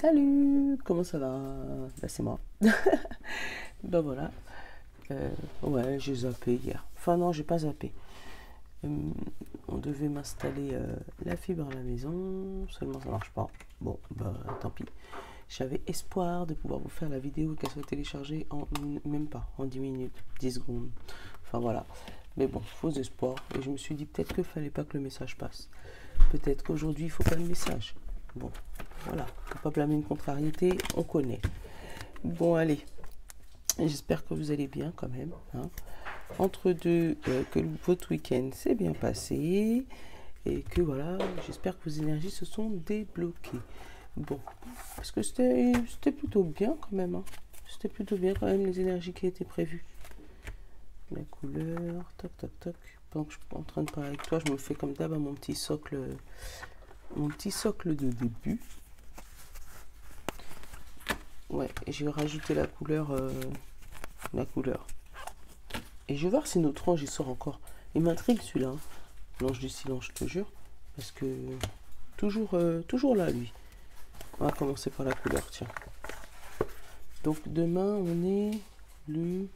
Salut, comment ça va? Bah, c'est moi. Bah voilà. Ouais, j'ai zappé hier. Enfin non, j'ai pas zappé. On devait m'installer la fibre à la maison, seulement ça marche pas. Bon, bah tant pis. J'avais espoir de pouvoir vous faire la vidéo qu'elle soit téléchargée en même pas, en 10 minutes, 10 secondes. Enfin voilà. Mais bon, faux espoir. Et je me suis dit peut-être qu'il fallait pas que le message passe. Peut-être qu'aujourd'hui il faut pas le message. Bon, voilà. Faut pas blâmer une contrariété, on connaît. Bon, allez. J'espère que vous allez bien quand même. Hein. Entre deux, que votre week-end s'est bien passé. Et que voilà, j'espère que vos énergies se sont débloquées. Bon, parce que c'était plutôt bien quand même. Hein. C'était plutôt bien quand même les énergies qui étaient prévues. La couleur, toc toc toc. Pendant que je suis en train de parler avec toi, je me fais comme d'hab mon petit socle de début. Ouais, et je vais rajouter la couleur. Et je vais voir si notre ange il sort encore. Il m'intrigue celui-là. Hein. L'ange du silence, je te jure. Parce que toujours là, lui. On va commencer par la couleur, tiens. Donc demain, on est le...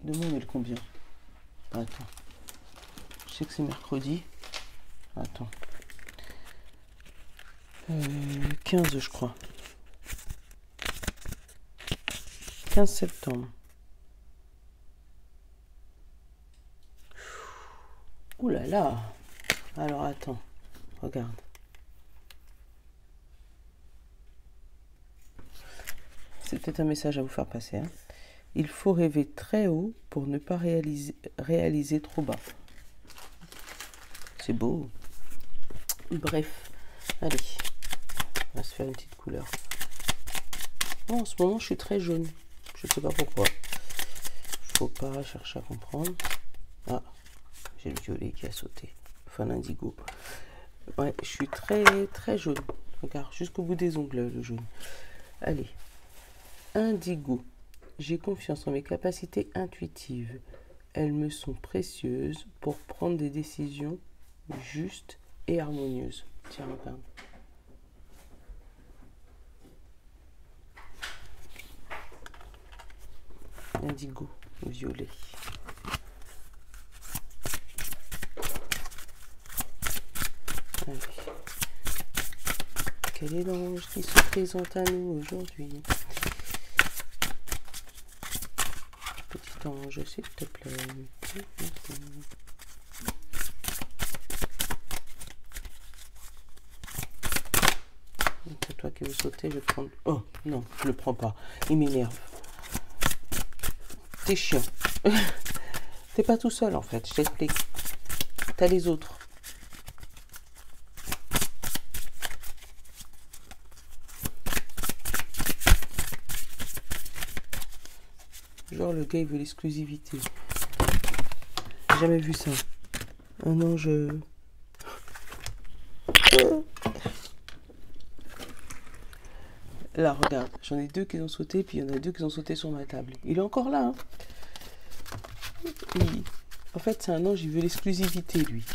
Demain, on est le combien? Attends. Je sais que c'est mercredi. Attends. 15, je crois. 15 septembre. Ouh là là. Alors attends. Regarde. C'est peut-être un message à vous faire passer. Hein. Il faut rêver très haut pour ne pas réaliser trop bas. C'est beau. Bref. Allez. On va se faire une petite couleur. Oh, en ce moment, je suis très jaune. Je ne sais pas pourquoi. Faut pas chercher à comprendre. Ah, j'ai le violet qui a sauté. Enfin, l'indigo. Ouais, je suis très jaune. Regarde, jusqu'au bout des ongles, le jaune. Allez. Indigo. J'ai confiance en mes capacités intuitives. Elles me sont précieuses pour prendre des décisions justes et harmonieuses. Tiens, regarde. Indigo, violet. Allez. Quel est l'ange qui se présente à nous aujourd'hui? Petit ange, s'il te plaît. C'est toi qui veux sauter, je vais prendre... Oh, non, je le prends pas. Il m'énerve. T'es chiant. T'es pas tout seul, en fait, je t'explique. T'as les autres. Genre, le gars, il veut l'exclusivité. J'ai jamais vu ça. Un ange... Là, regarde, j'en ai deux qui ont sauté, puis il y en a deux qui ont sauté sur ma table. Il est encore là, hein. En fait, c'est un ange, il veut l'exclusivité, lui.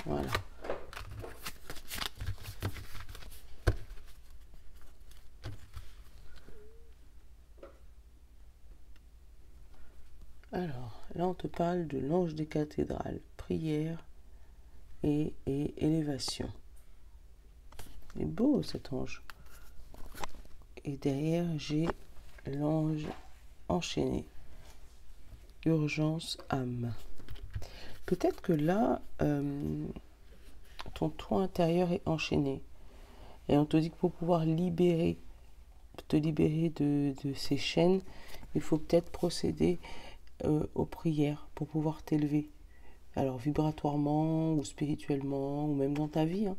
Voilà. Alors, là, on te parle de l'ange des cathédrales, prière et élévation. Il est beau, cet ange. Et derrière, j'ai l'ange enchaîné. Urgence, âme. Peut-être que là, ton toit intérieur est enchaîné. Et on te dit que pour pouvoir te libérer de ces chaînes, il faut peut-être procéder aux prières pour pouvoir t'élever. Alors vibratoirement ou spirituellement ou même dans ta vie. Hein.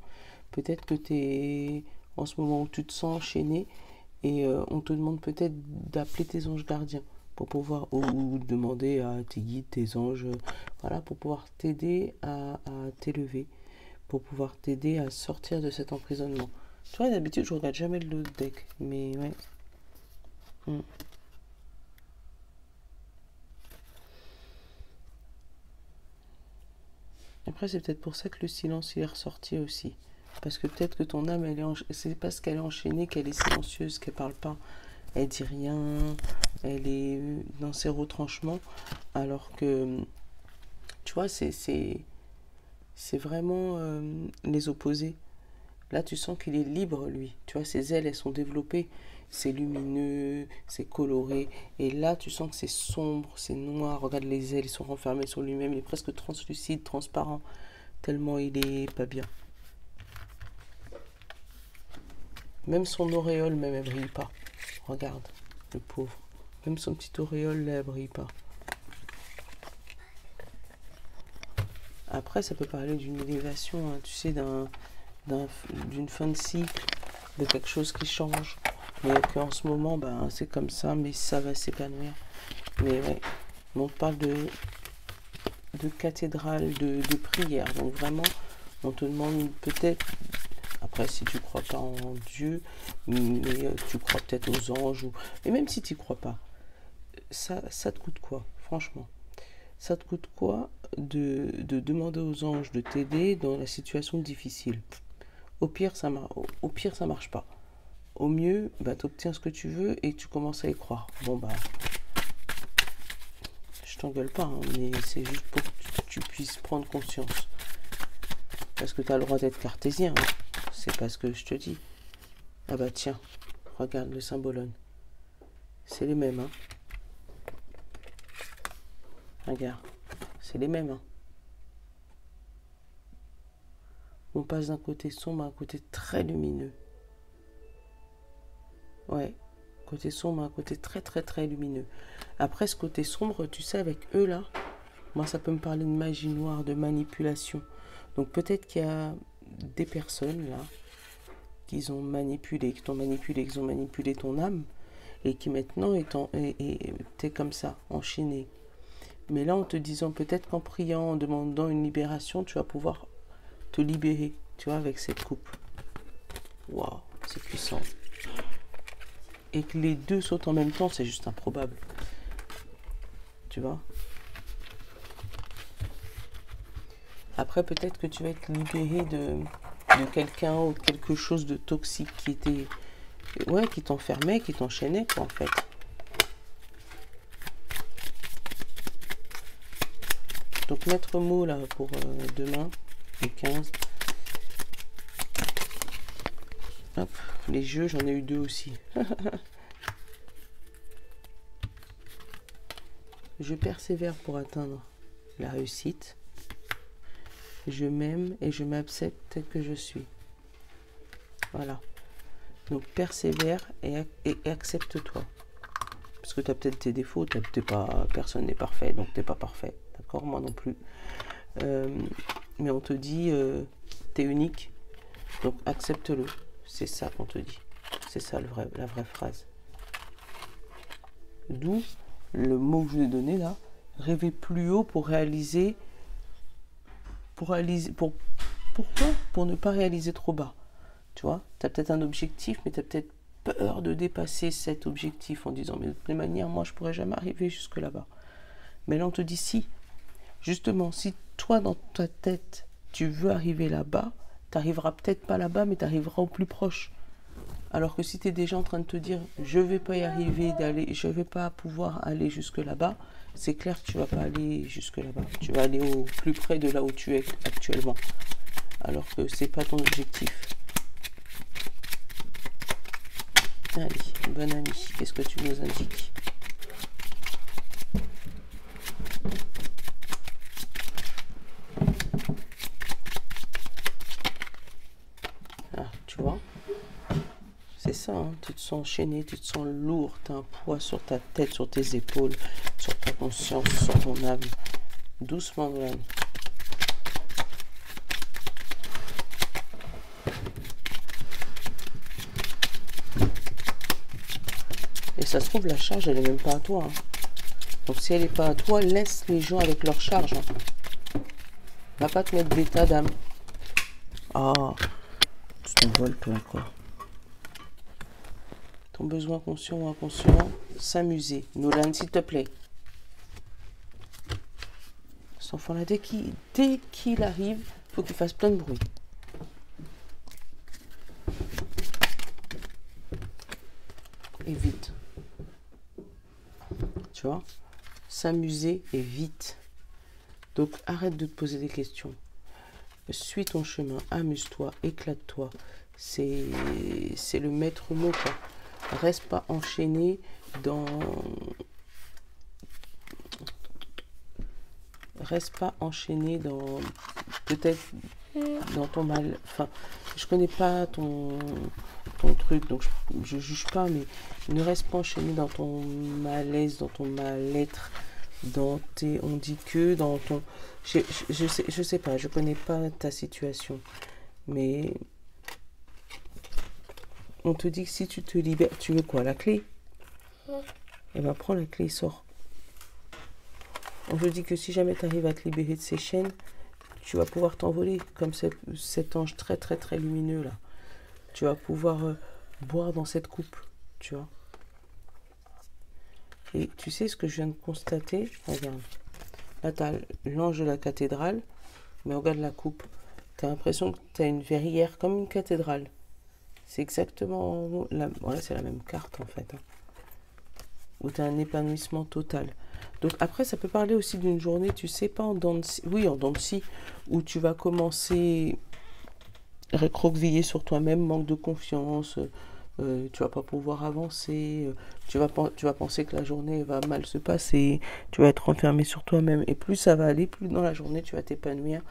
Peut-être que tu es en ce moment où tu te sens enchaîné et on te demande peut-être d'appeler tes anges gardiens pour pouvoir ou demander à tes guides, tes anges, voilà, pour pouvoir t'aider à t'élever, pour pouvoir t'aider à sortir de cet emprisonnement. Tu vois, d'habitude, je regarde jamais le deck, mais ouais. Après, c'est peut-être pour ça que le silence il est ressorti aussi. Parce que peut-être que ton âme, c'est parce qu'elle est enchaînée qu'elle est silencieuse, qu'elle parle pas. Elle dit rien, elle est dans ses retranchements. Alors que, tu vois, c'est vraiment les opposés. Là, tu sens qu'il est libre, lui. Tu vois, ses ailes, elles sont développées. C'est lumineux, c'est coloré. Et là, tu sens que c'est sombre, c'est noir. Regarde, les ailes, ils sont renfermées sur lui-même. Il est presque translucide, transparent. Tellement il est pas bien. Même son auréole, même, elle brille pas. Regarde, le pauvre. Même son petit auréole, là, elle brille pas. Après, ça peut parler d'une élévation, hein, tu sais, d'une fin de cycle, de quelque chose qui change. Mais qu'en ce moment, ben, c'est comme ça, mais ça va s'épanouir. Mais ouais, on parle de cathédrale, de prière. Donc vraiment, on te demande peut-être, après si tu crois pas en Dieu, mais tu crois peut-être aux anges, et même si tu crois pas, ça te coûte quoi, franchement? Ça te coûte quoi de demander aux anges de t'aider dans la situation difficile? Au pire, au pire, ça marche pas. Au mieux, bah, tu obtiens ce que tu veux et tu commences à y croire. Bon, bah, je t'engueule pas, hein, mais c'est juste pour que tu puisses prendre conscience. Parce que tu as le droit d'être cartésien. Hein. C'est pas ce que je te dis. Ah bah tiens, regarde le symbolone. C'est les mêmes, hein. Regarde, c'est les mêmes, hein. On passe d'un côté sombre à un côté très lumineux. Ouais, côté sombre à un côté très très très lumineux. Après ce côté sombre, tu sais, avec eux là, moi ça peut me parler de magie noire, de manipulation. Donc peut-être qu'il y a des personnes là qui t'ont manipulé, qui ont manipulé ton âme et qui maintenant t'es comme ça, enchaîné. Mais là en te disant peut-être qu'en priant, en demandant une libération, tu vas pouvoir te libérer, tu vois, avec cette coupe. Waouh, c'est puissant. Et que les deux sautent en même temps, c'est juste improbable. Tu vois? Après, peut-être que tu vas être libéré de quelqu'un ou quelque chose de toxique qui était... Ouais, qui t'enfermait, qui t'enchaînait, quoi, en fait. Donc, maître mot, là, pour demain, le 15. Hop, les jeux, j'en ai eu 2 aussi. Je persévère pour atteindre la réussite. Je m'aime et je m'accepte tel que je suis. Voilà. Donc persévère et accepte-toi. Parce que tu as peut-être tes défauts, personne n'est parfait, donc tu n'es pas parfait. D'accord? Moi non plus. Mais on te dit, tu es unique, donc accepte-le. C'est ça qu'on te dit. C'est ça la vraie phrase. D'où le mot que je vous ai donné là, rêver plus haut pour réaliser. Pourquoi? Pour ne pas réaliser trop bas. Tu vois, tu as peut-être un objectif, mais tu as peut-être peur de dépasser cet objectif en disant, mais de toute manière, moi, je pourrais jamais arriver jusque là-bas. Mais là, on te dit, si, justement, si toi, dans ta tête, tu veux arriver là-bas, tu n'arriveras peut-être pas là-bas, mais tu arriveras au plus proche. Alors que si tu es déjà en train de te dire, je ne vais pas y arriver, je ne vais pas pouvoir aller jusque là-bas, c'est clair que tu ne vas pas aller jusque là-bas. Tu vas aller au plus près de là où tu es actuellement. Alors que ce n'est pas ton objectif. Allez, bon ami, qu'est-ce que tu nous indiques? Ah, tu vois, c'est ça, hein, tu te sens enchaîné, tu te sens lourd, tu as un poids sur ta tête, sur tes épaules, sur ta conscience, sur ton âme. Doucement, mon âme. Et ça se trouve, la charge, elle n'est même pas à toi. Hein. Donc si elle n'est pas à toi, laisse les gens avec leur charge. Hein. Va pas te mettre d'état d'âme. Ah, tu t'envoles toi, quoi. Ton besoin conscient ou inconscient, s'amuser. Nolan, s'il te plaît. Cet enfant-là, dès qu'il arrive, il faut qu'il fasse plein de bruit. Et vite. Tu vois? S'amuser et vite. Donc, arrête de te poser des questions. Suis ton chemin, amuse-toi, éclate-toi. C'est le maître mot, quoi. Reste pas enchaîné dans... Reste pas enchaîné dans... Peut-être dans ton mal... Enfin, je connais pas ton truc, donc je juge pas, mais ne reste pas enchaîné dans ton malaise, dans ton mal-être, dans tes... On dit que dans ton... Je sais pas, je connais pas ta situation, mais... On te dit que si tu te libères... Tu veux quoi, la clé? Eh ben, prends la clé, sors. On te dit que si jamais tu arrives à te libérer de ces chaînes, tu vas pouvoir t'envoler, comme cet ange très très très lumineux là. Tu vas pouvoir boire dans cette coupe, tu vois. Et tu sais ce que je viens de constater? Regarde. Là, tu as l'ange de la cathédrale, mais regarde la coupe. Tu as l'impression que tu as une verrière comme une cathédrale. C'est exactement... Ouais, c'est la même carte en fait. Hein. Où tu as un épanouissement total. Donc après, ça peut parler aussi d'une journée, tu sais, pas en dents de scie. Oui, en dents de scie, où tu vas commencer à recroqueviller sur toi-même, manque de confiance, tu vas pas pouvoir avancer, tu vas penser que la journée va mal se passer, tu vas être enfermé sur toi-même. Et plus ça va aller, plus dans la journée, tu vas t'épanouir.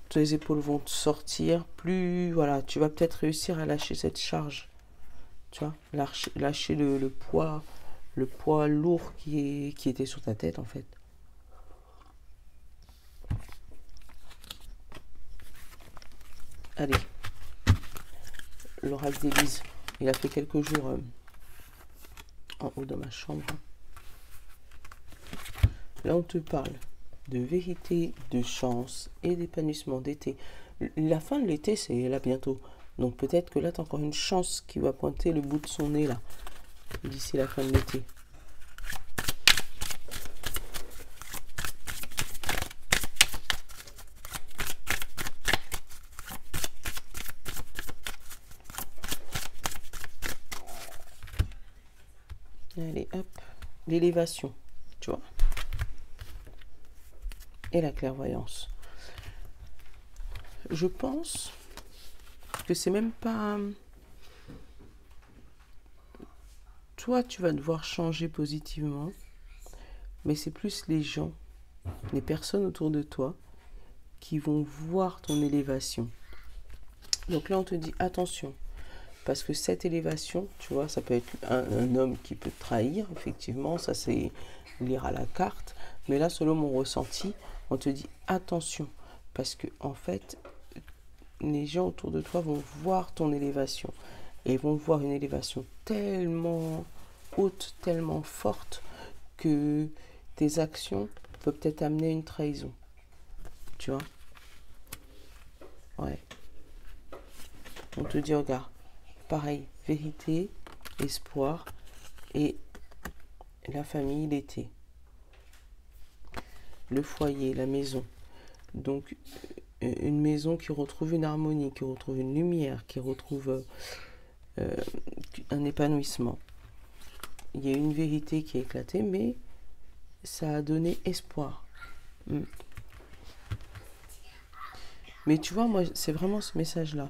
Tes épaules vont te sortir, plus, voilà, tu vas peut-être réussir à lâcher cette charge, tu vois, lâcher le poids lourd qui était sur ta tête, en fait. Allez, l'oracle d'Élise, il a fait quelques jours en haut de ma chambre. Là, on te parle de vérité, de chance et d'épanouissement d'été. La fin de l'été, c'est là bientôt. Donc peut-être que là, tu as encore une chance qui va pointer le bout de son nez, là, d'ici la fin de l'été. Allez, hop, l'élévation, tu vois. Et la clairvoyance. Je pense que c'est même pas... Toi, tu vas devoir changer positivement, mais c'est plus les gens, les personnes autour de toi qui vont voir ton élévation. Donc là, on te dit attention, parce que cette élévation, tu vois, ça peut être un homme qui peut te trahir, effectivement, ça c'est lire à la carte, mais là, selon mon ressenti, on te dit attention, parce que en fait, les gens autour de toi vont voir ton élévation, et vont voir une élévation tellement haute, tellement forte, que tes actions peuvent peut-être amener une trahison. Tu vois? Ouais. On te dit, regarde, pareil, vérité, espoir, et la famille, l'été. Le foyer, la maison. Donc, une maison qui retrouve une harmonie, qui retrouve une lumière, qui retrouve un épanouissement. Il y a une vérité qui est éclatée, mais ça a donné espoir. Mais tu vois, moi, c'est vraiment ce message-là.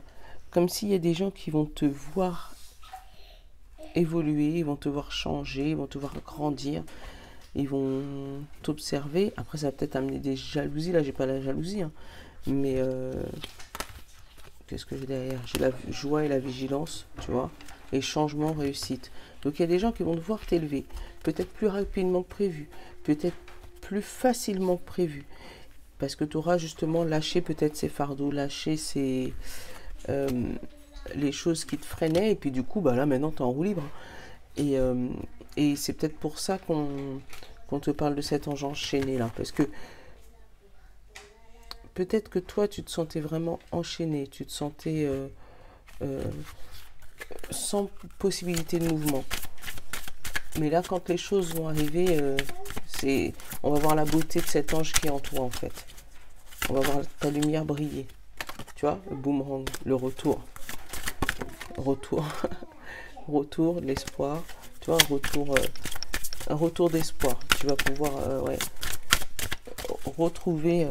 Comme s'il y a des gens qui vont te voir évoluer, ils vont te voir changer, ils vont te voir grandir, ils vont t'observer. Après, ça va peut-être amener des jalousies. Là, j'ai pas la jalousie, hein. Mais qu'est-ce que j'ai derrière? J'ai la joie et la vigilance, tu vois, et changement, réussite. Donc, il y a des gens qui vont devoir t'élever, peut-être plus rapidement que prévu, peut-être plus facilement que prévu, parce que tu auras justement lâché peut-être ces fardeaux, lâché les choses qui te freinaient, et puis du coup, bah là, maintenant, tu es en roue libre. Et c'est peut-être pour ça qu'on te parle de cet ange enchaîné, là, parce que peut-être que toi, tu te sentais vraiment enchaîné, tu te sentais sans possibilité de mouvement. Mais là, quand les choses vont arriver, on va voir la beauté de cet ange qui est en toi, en fait. On va voir ta lumière briller. Tu vois, le boomerang, le retour. Retour. Retour de l'espoir. Tu vois, un retour d'espoir. Tu vas pouvoir retrouver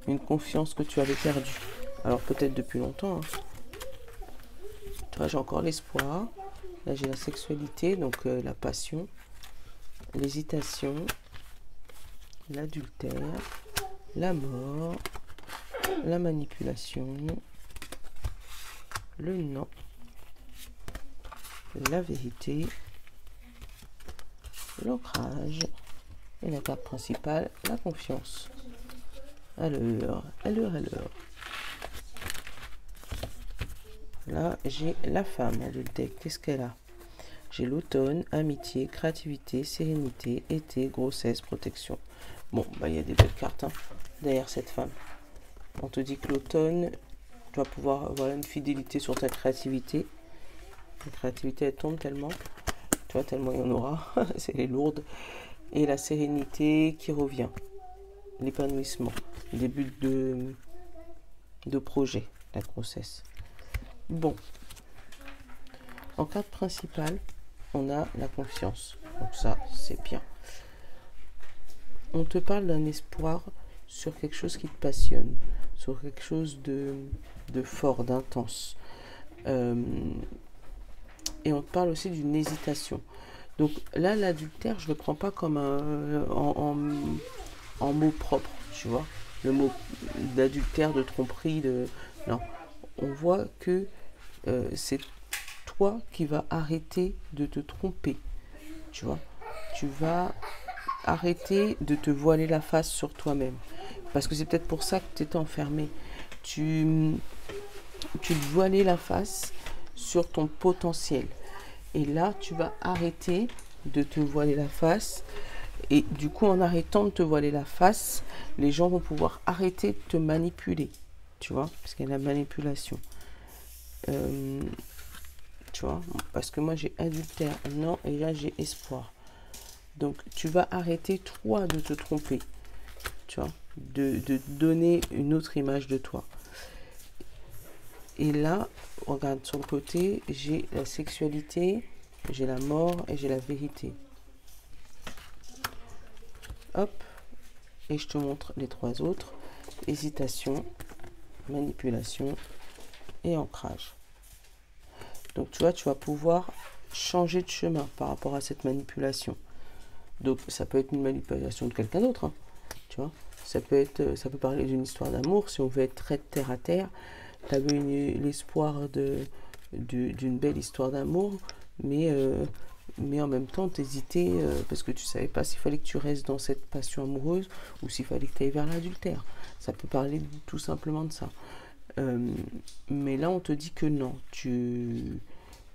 une confiance que tu avais perdue. Alors peut-être depuis longtemps. Hein. Tu vois, j'ai encore l'espoir. Là, j'ai la sexualité, donc la passion, l'hésitation, l'adultère, la mort, la manipulation, le non, la vérité, l'ancrage et la carte principale, la confiance. Alors. Là, j'ai la femme du deck. Qu'est-ce qu'elle a? J'ai l'automne, amitié, créativité, sérénité, été, grossesse, protection. Bon, bah il y a des belles cartes hein, derrière cette femme. On te dit que l'automne, tu vas pouvoir avoir une fidélité sur ta créativité. La créativité, elle tombe tellement. Tu vois, tellement il y en aura. C'est les lourdes. Et la sérénité qui revient. L'épanouissement. Début de projet, la grossesse. Bon. En carte principale, on a la confiance. Donc ça, c'est bien. On te parle d'un espoir sur quelque chose qui te passionne, sur quelque chose de fort, d'intense. Et on te parle aussi d'une hésitation. Donc là, l'adultère, je ne le prends pas comme en mot propre, tu vois. Le mot d'adultère, de tromperie, non. On voit que c'est toi qui vas arrêter de te tromper, tu vois. Tu vas arrêter de te voiler la face sur toi-même. Parce que c'est peut-être pour ça que tu étais enfermé. Tu te voilais la face sur ton potentiel. Et là, tu vas arrêter de te voiler la face. Et du coup, en arrêtant de te voiler la face, les gens vont pouvoir arrêter de te manipuler. Tu vois, parce qu'il y a la manipulation. Tu vois, parce que moi, j'ai adultère, non, et là, j'ai espoir. Donc, tu vas arrêter, toi, de te tromper. Tu vois, de donner une autre image de toi. Et là, regarde, sur le côté, j'ai la sexualité, j'ai la mort et j'ai la vérité. Hop, et je te montre les trois autres. Hésitation, manipulation et ancrage. Donc, tu vois, tu vas pouvoir changer de chemin par rapport à cette manipulation. Donc, ça peut être une manipulation de quelqu'un d'autre, hein, tu vois. Ça peut parler d'une histoire d'amour, si on veut être très terre à terre. Tu avais l'espoir d'une belle histoire d'amour, mais en même temps, tu hésitais parce que tu ne savais pas s'il fallait que tu restes dans cette passion amoureuse ou s'il fallait que tu ailles vers l'adultère. Ça peut parler tout simplement de ça. Mais là, on te dit que non.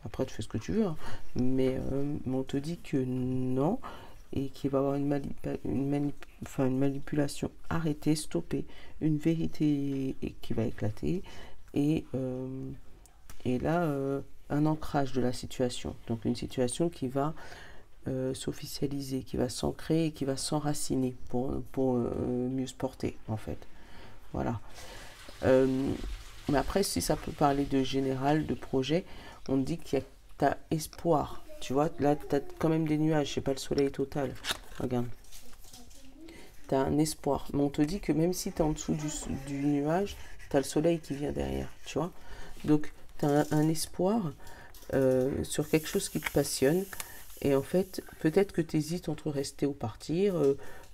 Après, tu fais ce que tu veux, hein, mais on te dit que non et qu'il va y avoir une manipulation arrêtée, stoppée, une vérité qui va éclater et là, un ancrage de la situation. Donc, une situation qui va s'officialiser, qui va s'ancrer et qui va s'enraciner pour mieux se porter, en fait. Voilà. Mais après, si ça peut parler de général, de projet, on dit qu'il y a t'as espoir. Tu vois, là, tu as quand même des nuages, c'est pas le soleil total. Regarde. Tu as un espoir. Mais on te dit que même si tu es en dessous du nuage, tu as le soleil qui vient derrière. Tu vois. Donc, tu as un espoir sur quelque chose qui te passionne. Et en fait, peut-être que tu hésites entre rester ou partir.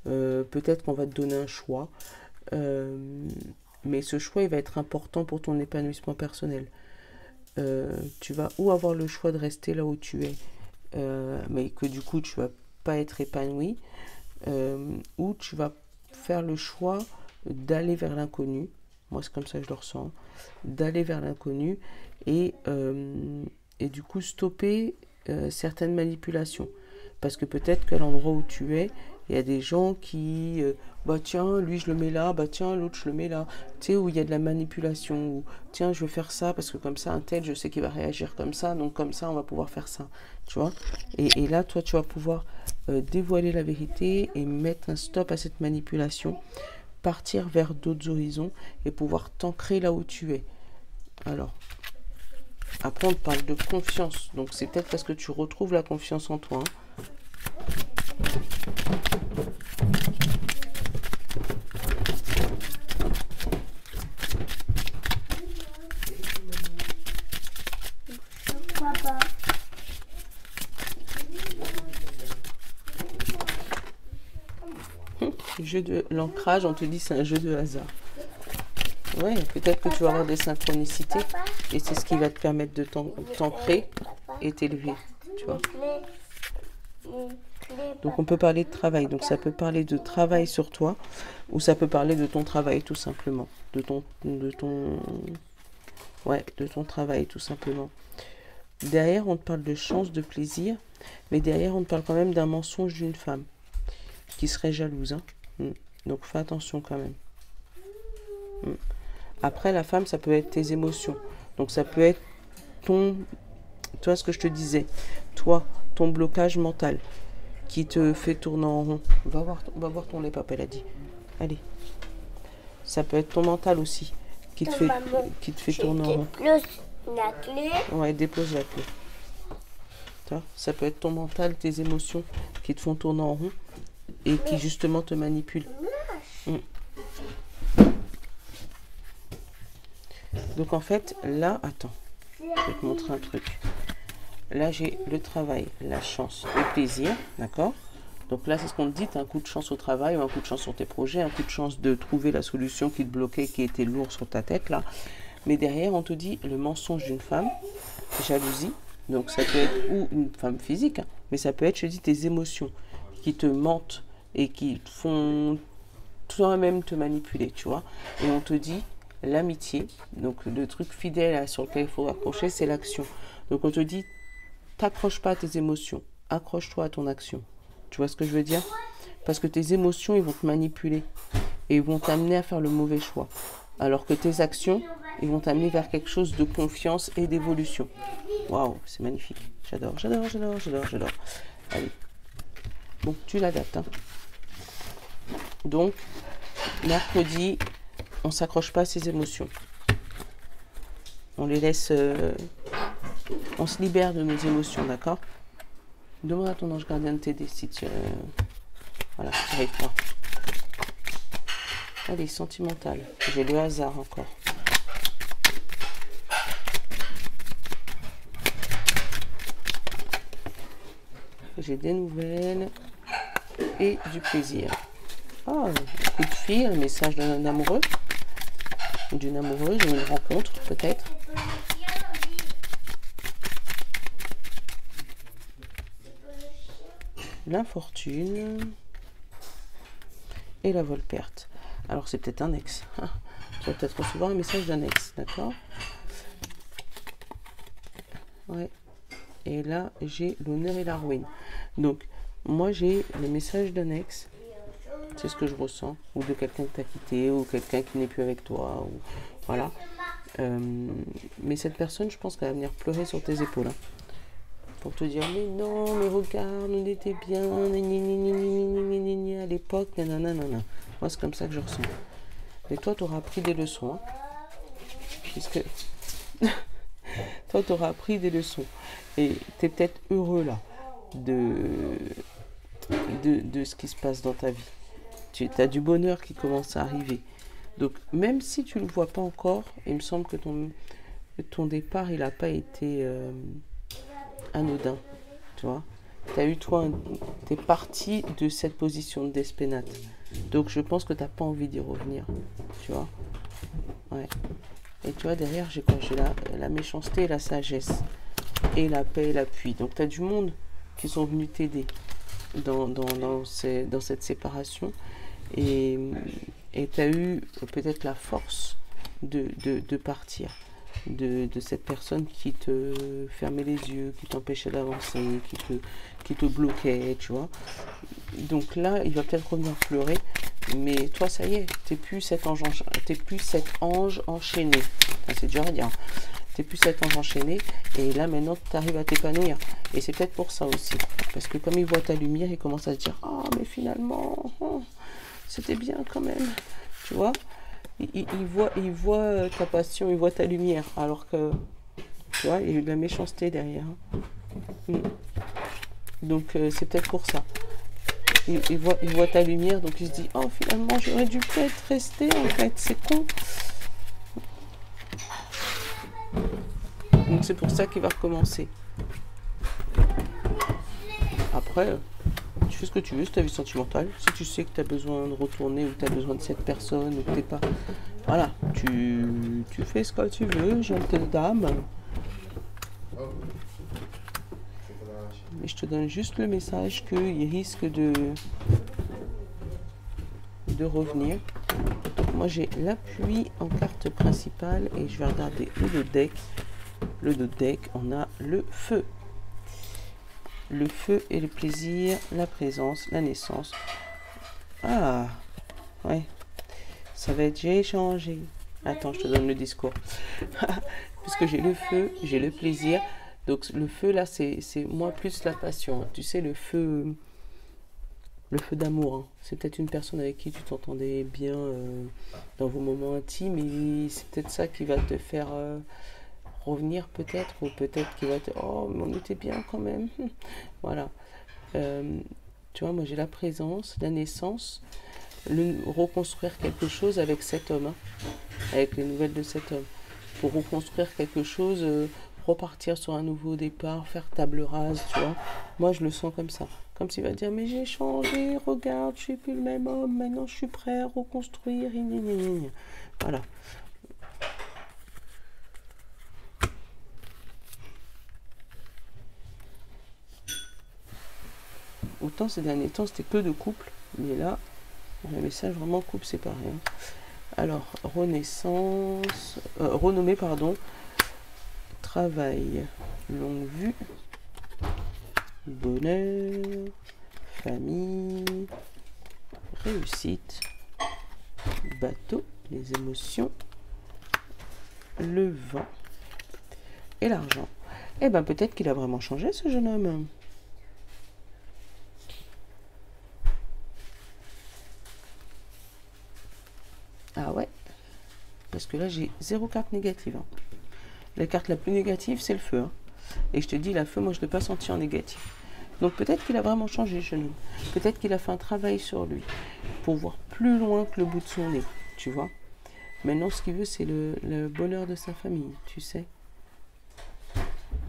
Peut-être qu'on va te donner un choix. Mais ce choix, il va être important pour ton épanouissement personnel. Tu vas ou avoir le choix de rester là où tu es, mais que du coup tu vas pas être épanoui, ou tu vas faire le choix d'aller vers l'inconnu. Moi c'est comme ça que je le ressens, d'aller vers l'inconnu et du coup stopper certaines manipulations, parce que peut-être qu'à l'endroit où tu es, Il y a des gens qui, bah tiens, lui je le mets là, bah tiens, l'autre je le mets là. Tu sais, où il y a de la manipulation, où tiens, je vais faire ça parce que comme ça, un tel, je sais qu'il va réagir comme ça, donc comme ça, on va pouvoir faire ça. Tu vois? Et là, toi, tu vas pouvoir dévoiler la vérité et mettre un stop à cette manipulation, partir vers d'autres horizons et pouvoir t'ancrer là où tu es. Alors, après, on te parle de confiance, donc c'est peut-être parce que tu retrouves la confiance en toi. Jeu de l'ancrage, on te dit c'est un jeu de hasard. Ouais, peut-être que tu vas avoir des synchronicités et c'est ce qui va te permettre de t'ancrer et t'élever, tu vois. Donc on peut parler de travail, donc ça peut parler de travail sur toi ou ça peut parler de ton travail tout simplement, de ton travail tout simplement. Derrière on te parle de chance, de plaisir, mais derrière on te parle quand même d'un mensonge d'une femme qui serait jalouse, hein. Donc fais attention quand même. Après la femme ça peut être tes émotions, donc ça peut être ton, toi ce que je te disais, toi ton blocage mental qui te fait tourner en rond. Va voir ton lait, papa, elle a dit. Allez. Ça peut être ton mental aussi qui te fait tourner en rond. La clé. Ouais, dépose la clé. Ça peut être ton mental, tes émotions qui te font tourner en rond et qui justement te manipulent. Donc en fait, là, attends, je vais te montrer un truc. Là, j'ai le travail, la chance, le plaisir, d'accord? Donc là, c'est ce qu'on te dit, tu as un coup de chance au travail, ou un coup de chance sur tes projets, un coup de chance de trouver la solution qui te bloquait, qui était lourde sur ta tête, là. Mais derrière, on te dit le mensonge d'une femme, jalousie, donc ça peut être ou une femme physique, hein, mais ça peut être, je te dis, tes émotions qui te mentent et qui te font toi-même te manipuler, tu vois. Et on te dit l'amitié, donc le truc fidèle sur lequel il faut accrocher, c'est l'action. Donc on te dit, t'accroches pas à tes émotions, accroche-toi à ton action. Tu vois ce que je veux dire? Parce que tes émotions, ils vont te manipuler et ils vont t'amener à faire le mauvais choix. Alors que tes actions, ils vont t'amener vers quelque chose de confiance et d'évolution. Waouh, c'est magnifique. J'adore, j'adore, j'adore, j'adore, j'adore. Allez. Bon, tu l'adaptes, hein. Donc, mercredi, on s'accroche pas à ses émotions. On les laisse... on se libère de nos émotions, d'accord? Demande à ton ange gardien de t'aider si tu... voilà, tu n'arrives pas. Allez, sentimental. J'ai le hasard encore. J'ai des nouvelles et du plaisir. Oh, un coup de fil, un message d'un amoureux. D'une amoureuse, ou une rencontre peut-être. L'infortune et la vol-perte. Alors c'est peut-être un ex. Tu vas peut-être recevoir un message d'un ex, d'accord? Ouais. Et là j'ai l'honneur et la ruine. Donc moi j'ai le message d'un ex. C'est ce que je ressens. Ou de quelqu'un que tu as quitté, ou quelqu'un qui n'est plus avec toi. Ou... voilà. Mais cette personne, je pense qu'elle va venir pleurer sur tes épaules. Hein. Pour te dire, mais non, mais regarde, on était bien, à l'époque, nanana. Moi, c'est comme ça que je ressens. Et toi, tu auras appris des leçons. Hein, puisque toi, tu auras appris des leçons. Et tu es peut-être heureux, là, de ce qui se passe dans ta vie. Tu as du bonheur qui commence à arriver. Donc, même si tu ne le vois pas encore, il me semble que ton départ, il n'a pas été... anodin, tu vois. Tu es parti de cette position de despénate. Donc je pense que tu n'as pas envie d'y revenir, tu vois. Ouais. Et tu vois, derrière, j'ai quoi? J'ai la méchanceté et la sagesse. Et la paix et l'appui. Donc tu as du monde qui sont venus t'aider dans cette séparation. Et tu as eu peut-être la force de partir. de cette personne qui te fermait les yeux, qui t'empêchait d'avancer, qui te bloquait, tu vois. Donc là, il va peut-être revenir pleurer, mais toi, ça y est, t'es plus cet ange enchaîné. Enfin, c'est dur à dire. T'es plus cet ange enchaîné, et là maintenant tu arrives à t'épanouir. Et c'est peut-être pour ça aussi. Parce que comme il voit ta lumière, il commence à se dire, ah mais finalement, c'était bien quand même. Tu vois, il voit ta passion, il voit ta lumière. Alors que, tu vois, il y a eu de la méchanceté derrière. Donc c'est peut-être pour ça. Il voit ta lumière, donc il se dit, oh finalement j'aurais dû peut-être rester en fait, c'est con. Donc c'est pour ça qu'il va recommencer. Après, tu fais ce que tu veux, c'est ta vie sentimentale. Si tu sais que tu as besoin de retourner ou que tu as besoin de cette personne ou que t'es pas... Voilà, tu fais ce que tu veux, gentille dame. Mais je te donne juste le message qu'il risque de revenir. Donc moi j'ai l'appui en carte principale et je vais regarder le dos deck. Le dos deck, on a le feu. Le feu et le plaisir, la présence, la naissance. Ah, ouais. Ça va être j'ai échangé. Attends, je te donne le discours. Puisque j'ai le feu, j'ai le plaisir. Donc le feu là, c'est moi plus la passion. Tu sais, le feu d'amour. Hein. C'est peut-être une personne avec qui tu t'entendais bien dans vos moments intimes. Et c'est peut-être ça qui va te faire... revenir peut-être, ou peut-être qu'il va te oh mais on était bien quand même. Voilà, tu vois, moi j'ai la présence, la naissance, reconstruire quelque chose avec cet homme, hein, avec les nouvelles de cet homme, pour reconstruire quelque chose, repartir sur un nouveau départ, faire table rase, tu vois. Moi je le sens comme ça, comme s'il va dire mais j'ai changé, regarde, je suis plus le même homme, maintenant je suis prêt à reconstruire, voilà. Autant ces derniers temps c'était que de couple, mais là le message vraiment couple séparé. Hein. Alors renaissance, renommée pardon, travail, longue vue, bonheur, famille, réussite, bateau, les émotions, le vent et l'argent. Eh ben peut-être qu'il a vraiment changé ce jeune homme. Ah ouais, parce que là j'ai 0 carte négative. Hein. La carte la plus négative c'est le feu. Hein. Et je te dis, la feu, moi je ne l'ai pas senti en négatif. Donc peut-être qu'il a vraiment changé chez nous. Peut-être qu'il a fait un travail sur lui pour voir plus loin que le bout de son nez, tu vois. Maintenant ce qu'il veut c'est le bonheur de sa famille, tu sais.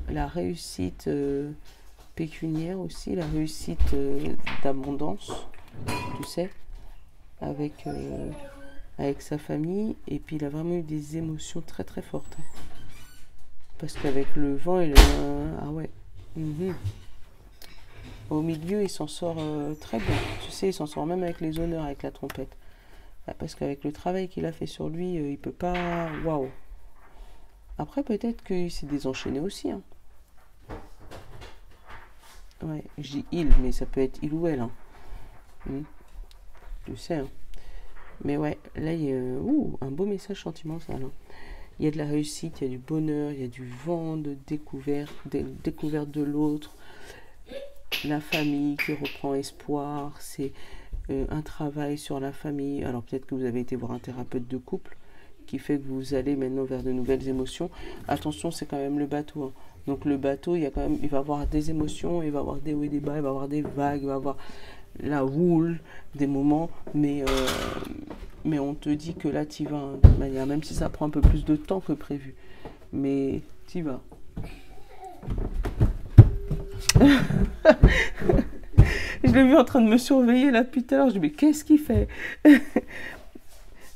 La réussite pécuniaire aussi, la réussite d'abondance, tu sais, avec sa famille, et puis il a vraiment eu des émotions très très fortes. Parce qu'avec le vent et le... ah ouais. Au milieu, il s'en sort très bien. Tu sais, il s'en sort même avec les honneurs, avec la trompette. Parce qu'avec le travail qu'il a fait sur lui, il peut pas... Waouh. Après, peut-être qu'il s'est désenchaîné aussi. Hein. Ouais, je dis il, mais ça peut être il ou elle. Hein. Tu sais, hein. Mais ouais, là, il y a un beau message sentimental. Hein. Il y a de la réussite, il y a du bonheur, il y a du vent de découverte de l'autre. La famille qui reprend espoir, c'est un travail sur la famille. Alors peut-être que vous avez été voir un thérapeute de couple qui fait que vous allez maintenant vers de nouvelles émotions. Attention, c'est quand même le bateau. Hein. Donc le bateau, il va avoir des émotions, il va avoir des hauts et des bas, il va avoir des vagues, il va avoir la houle, des moments, mais on te dit que là, tu y vas hein, de manière, même si ça prend un peu plus de temps que prévu. Mais tu y vas. Je l'ai vu en train de me surveiller là depuis tout à l'heure. Je dis mais qu'est-ce qu'il fait?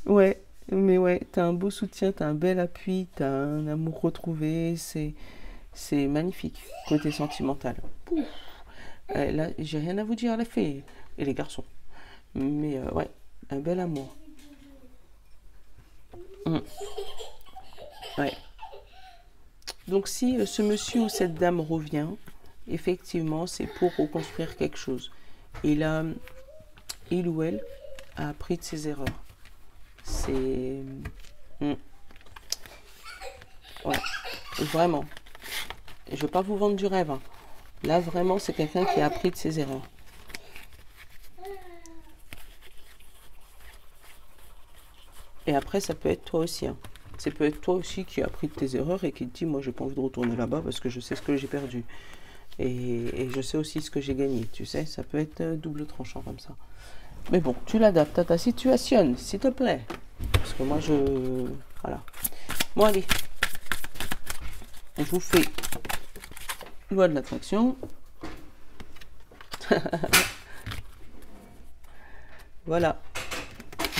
Ouais, mais ouais, t'as un beau soutien, t'as un bel appui, t'as un amour retrouvé. C'est magnifique côté sentimental. Là, j'ai rien à vous dire, les filles et les garçons. Mais ouais, un bel amour. Ouais. Donc si ce monsieur ou cette dame revient, effectivement, c'est pour reconstruire quelque chose. Et là, il ou elle a appris de ses erreurs. C'est... Ouais, vraiment. Je ne veux pas vous vendre du rêve. Hein. Là, vraiment, c'est quelqu'un qui a appris de ses erreurs. Et après, ça peut être toi aussi. Hein. Ça peut être toi aussi qui a appris de tes erreurs et qui te dit, moi, j'ai pas envie de retourner là-bas parce que je sais ce que j'ai perdu. Et je sais aussi ce que j'ai gagné. Tu sais, ça peut être double tranchant comme ça. Mais bon, tu l'adaptes à ta situation, s'il te plaît. Parce que moi, voilà. Bon, allez. Je vous fais loi de l'attraction. Voilà.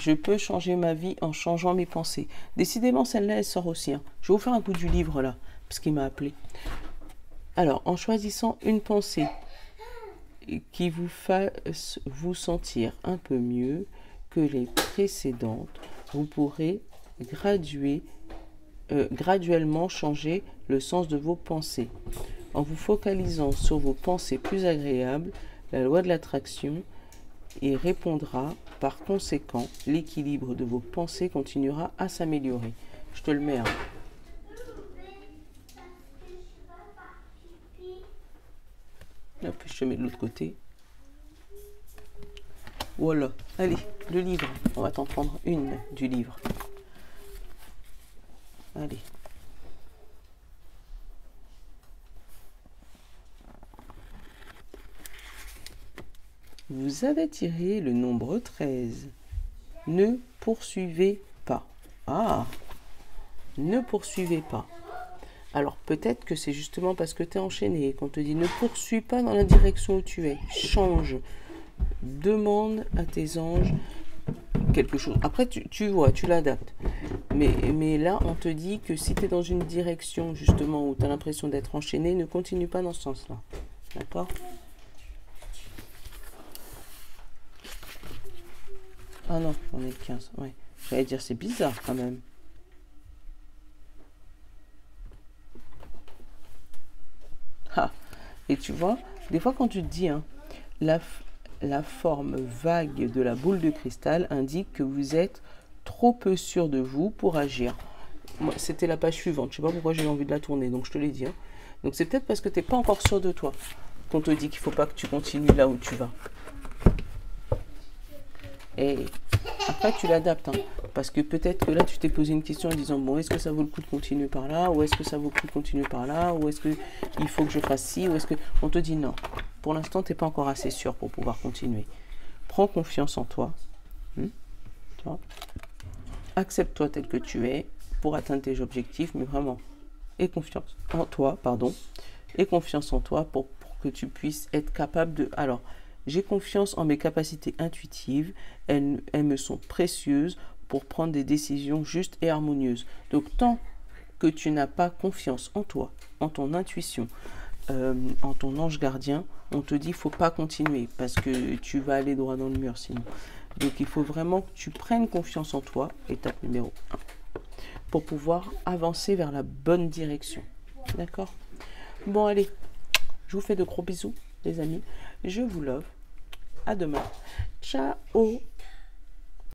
Je peux changer ma vie en changeant mes pensées. Décidément, celle-là, elle sort aussi. Hein. Je vais vous faire un coup du livre, là, parce qu'il m'a appelé. Alors, en choisissant une pensée qui vous fasse vous sentir un peu mieux que les précédentes, vous pourrez graduellement changer le sens de vos pensées. En vous focalisant sur vos pensées plus agréables, la loi de l'attraction y répondra. Par conséquent, l'équilibre de vos pensées continuera à s'améliorer. Je te le mets. Hein. Hop, je te mets de l'autre côté. Voilà. Allez, le livre. On va t'en prendre une du livre. Allez. Vous avez tiré le nombre 13. Ne poursuivez pas. Ah, ne poursuivez pas. Alors peut-être que c'est justement parce que tu es enchaîné et qu'on te dit ne poursuis pas dans la direction où tu es. Change. Demande à tes anges quelque chose. Après, tu vois, tu l'adaptes. Mais là, on te dit que si tu es dans une direction justement où tu as l'impression d'être enchaîné, ne continue pas dans ce sens-là. D'accord ? Ah non, on est le 15. Ouais. J'allais dire, c'est bizarre quand même. Ah. Et tu vois, des fois quand tu te dis, hein, la forme vague de la boule de cristal indique que vous êtes trop peu sûr de vous pour agir. Moi, c'était la page suivante. Je sais pas pourquoi j'ai envie de la tourner, donc je te l'ai dit. Hein. Donc c'est peut-être parce que tu n'es pas encore sûr de toi qu'on te dit qu'il ne faut pas que tu continues là où tu vas. Et après, tu l'adaptes. Hein, parce que peut-être que là, tu t'es posé une question en disant, bon, est-ce que ça vaut le coup de continuer par là? Ou est-ce que ça vaut le coup de continuer par là? Ou est-ce qu'il faut que je fasse ci? Ou est-ce que... On te dit non. Pour l'instant, tu n'es pas encore assez sûr pour pouvoir continuer. Prends confiance en toi. Accepte-toi tel que tu es pour atteindre tes objectifs, mais vraiment, aie confiance en toi, et confiance en toi pour que tu puisses être capable de... Alors, j'ai confiance en mes capacités intuitives, elles me sont précieuses pour prendre des décisions justes et harmonieuses. Donc, tant que tu n'as pas confiance en toi, en ton intuition, en ton ange gardien, on te dit qu'il ne faut pas continuer parce que tu vas aller droit dans le mur sinon. Donc, il faut vraiment que tu prennes confiance en toi, étape numéro 1, pour pouvoir avancer vers la bonne direction. D'accord? Bon, allez, je vous fais de gros bisous, les amis. Je vous love. À demain. Ciao.